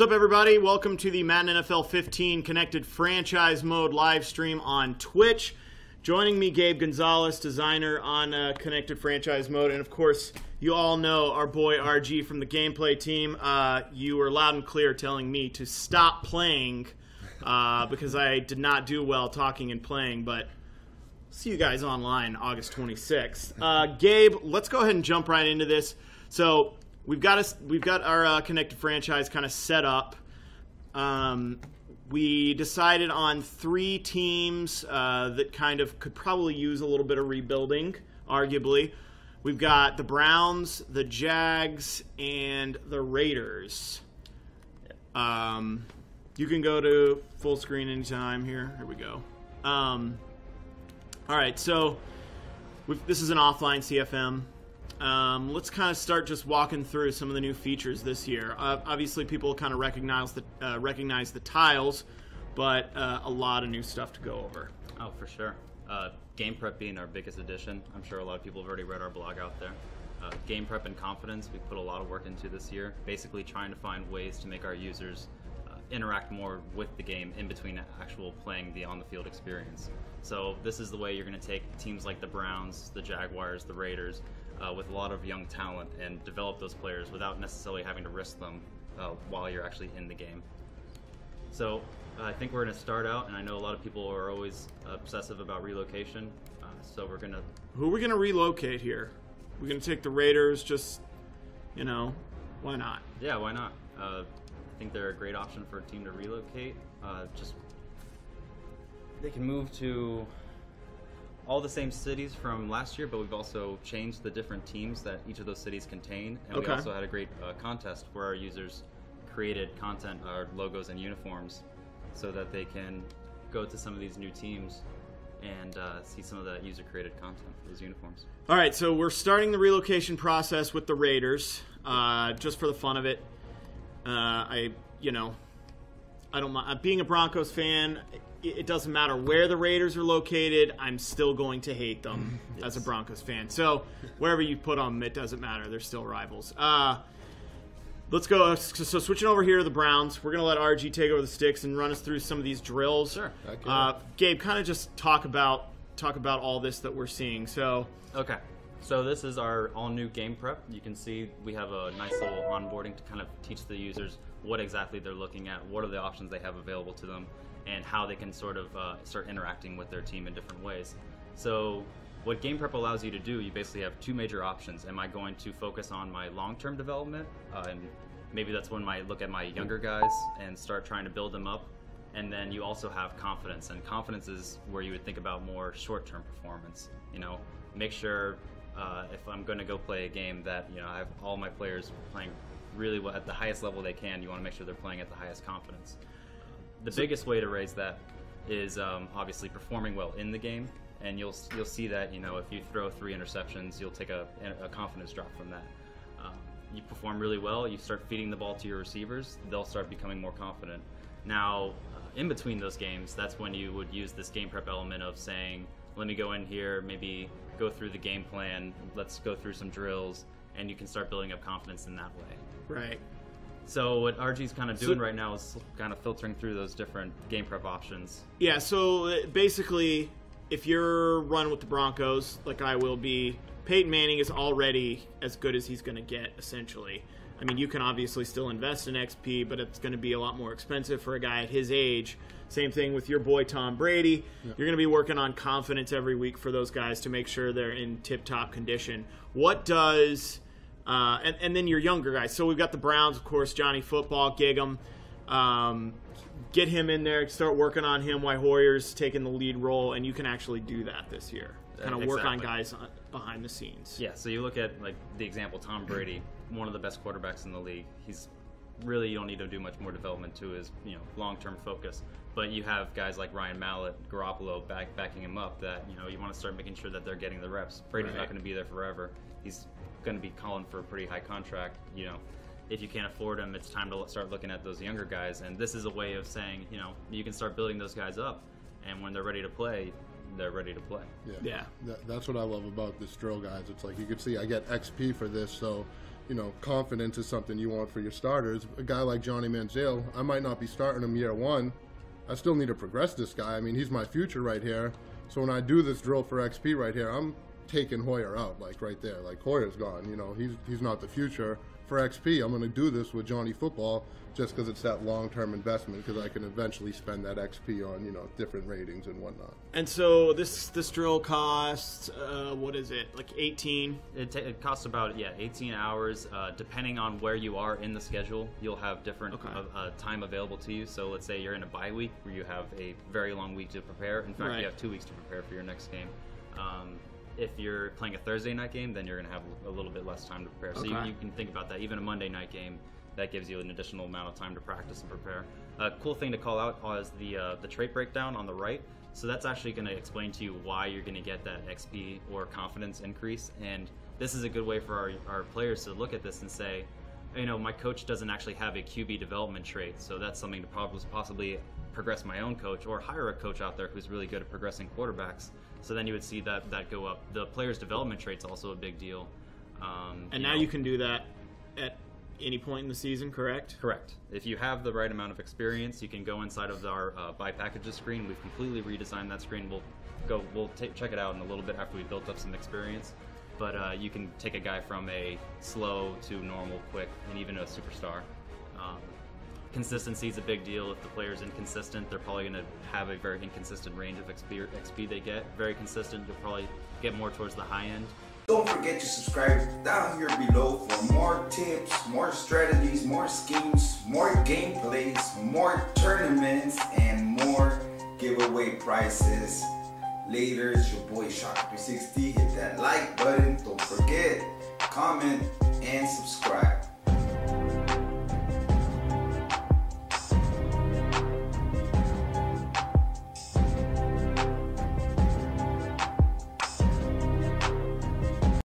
What's up, everybody? Welcome to the Madden NFL 15 Connected Franchise Mode live stream on Twitch. Joining me, Gabe Gonzalez, designer on Connected Franchise Mode. And, of course, you all know our boy RG from the gameplay team. You were loud and clear telling me to stop playing because I did not do well talking and playing. But see you guys online August 26th. Gabe, let's go ahead and jump right into this. So we've got our Connected Franchise kind of set up. We decided on 3 teams that kind of could probably use a little bit of rebuilding, arguably. We've got the Browns, the Jags, and the Raiders. You can go to full screen anytime here. Here we go. All right, so this is an offline CFM. Let's kind of start just walking through some of the new features this year. Obviously, people kind of recognize the tiles, but a lot of new stuff to go over. Oh, for sure. Game prep being our biggest addition. I'm sure a lot of people have already read our blog out there. Game prep and confidence, we put a lot of work into this year, basically trying to find ways to make our users interact more with the game in between actual playing the on-the-field experience. So this is the way you're going to take teams like the Browns, the Jaguars, the Raiders, with a lot of young talent and develop those players without necessarily having to risk them while you're actually in the game. So I think we're going to start out, and I know a lot of people are always obsessive about relocation, so we're going to... Who are we going to relocate here? We're going to take the Raiders, just, you know, why not? Yeah, why not? I think they're a great option for a team to relocate. Just they can move to all the same cities from last year, but we've also changed the different teams that each of those cities contain. And we also had a great contest where our users created content, our logos and uniforms, so that they can go to some of these new teams and see some of the user-created content for those uniforms. All right, so we're starting the relocation process with the Raiders, just for the fun of it. I don't mind. Being a Broncos fan, it doesn't matter where the Raiders are located, I'm still going to hate them as a Broncos fan. So wherever you put them, it doesn't matter. They're still rivals. Let's go. So switching over here to the Browns, we're going to let RG take over the sticks and run us through some of these drills. Sure. Gabe, kind of just talk about all this that we're seeing. So okay. So this is our all-new game prep. You can see we have a nice little onboarding to kind of teach the users what exactly they're looking at, what are the options they have available to them, and how they can sort of start interacting with their team in different ways. So what game prep allows you to do, you basically have 2 major options. Am I going to focus on my long-term development? And maybe that's when I look at my younger guys and start trying to build them up. And then you also have confidence, and confidence is where you would think about more short-term performance. You know, make sure if I'm going to go play a game that, you know, I have all my players playing really well at the highest level they can. You want to make sure they're playing at the highest confidence. The biggest way to raise that is obviously performing well in the game, and you'll see that, you know, if you throw 3 interceptions, you'll take a confidence drop from that. You perform really well, you start feeding the ball to your receivers, they'll start becoming more confident. Now, in between those games, that's when you would use this game prep element of saying, let me go in here, maybe go through the game plan, let's go through some drills, and you can start building up confidence in that way. Right. So what RG's kind of doing right now is kind of filtering through those different game prep options. Yeah, so basically, if you're running with the Broncos, like I will be, Peyton Manning is already as good as he's going to get, essentially. I mean, you can obviously still invest in XP, but it's going to be a lot more expensive for a guy at his age. Same thing with your boy Tom Brady. Yep. You're going to be working on confidence every week for those guys to make sure they're in tip-top condition. What does... and then your younger guys. So we've got the Browns, of course, Johnny Football, Gig'em. Get him in there, start working on him while Hoyer's taking the lead role, and you can actually do that this year. Kind of work on guys behind the scenes. Yeah, so you look at, like, the example, Tom Brady, one of the best quarterbacks in the league. He's really, you don't need to do much more development to his, you know, long-term focus. But you have guys like Ryan Mallett, Garoppolo backing him up that, you know, you want to start making sure that they're getting the reps. Brady's not going to be there forever. He's going to be calling for a pretty high contract. You know, if you can't afford him, it's time to start looking at those younger guys. And this is a way of saying, you know, you can start building those guys up, and when they're ready to play, they're ready to play. Yeah. That's what I love about this drill, guys. It's like you can see I get XP for this, so you know, confidence is something you want for your starters. A guy like Johnny Manziel, I might not be starting him year one. I still need to progress this guy. I mean, he's my future right here. So when I do this drill for XP right here, I'm taking Hoyer out, like right there. Like Hoyer's gone, you know, he's not the future. For XP, I'm going to do this with Johnny Football just because it's that long-term investment, because I can eventually spend that XP on, you know, different ratings and whatnot. And so this drill costs, what is it, like 18? It costs about, 18 hours. Depending on where you are in the schedule, you'll have different time available to you. So let's say you're in a bye week where you have a very long week to prepare. In fact, you have 2 weeks to prepare for your next game. If you're playing a Thursday night game, then you're going to have a little bit less time to prepare. So you can think about that. Even a Monday night game, that gives you an additional amount of time to practice and prepare. A cool thing to call out is the trait breakdown on the right. So that's actually going to explain to you why you're going to get that XP or confidence increase. And this is a good way for our players to look at this and say, you know, my coach doesn't actually have a QB development trait, so that's something to possibly progress my own coach, or hire a coach out there who's really good at progressing quarterbacks. So then you would see that go up. The player's development trait's also a big deal. And now you can do that at any point in the season, correct? Correct. If you have the right amount of experience, you can go inside of our buy packages screen. We've completely redesigned that screen. We'll check it out in a little bit after we built up some experience. But you can take a guy from a slow to normal, quick, and even a superstar. Consistency is a big deal. If the player's inconsistent, they're probably going to have a very inconsistent range of XP they get. Very consistent, you'll probably get more towards the high end. Don't forget to subscribe down here below for more tips, more strategies, more schemes, more gameplays, more tournaments, and more giveaway prizes. Later, it's your boy Shock360. Hit that like button. Don't forget, comment,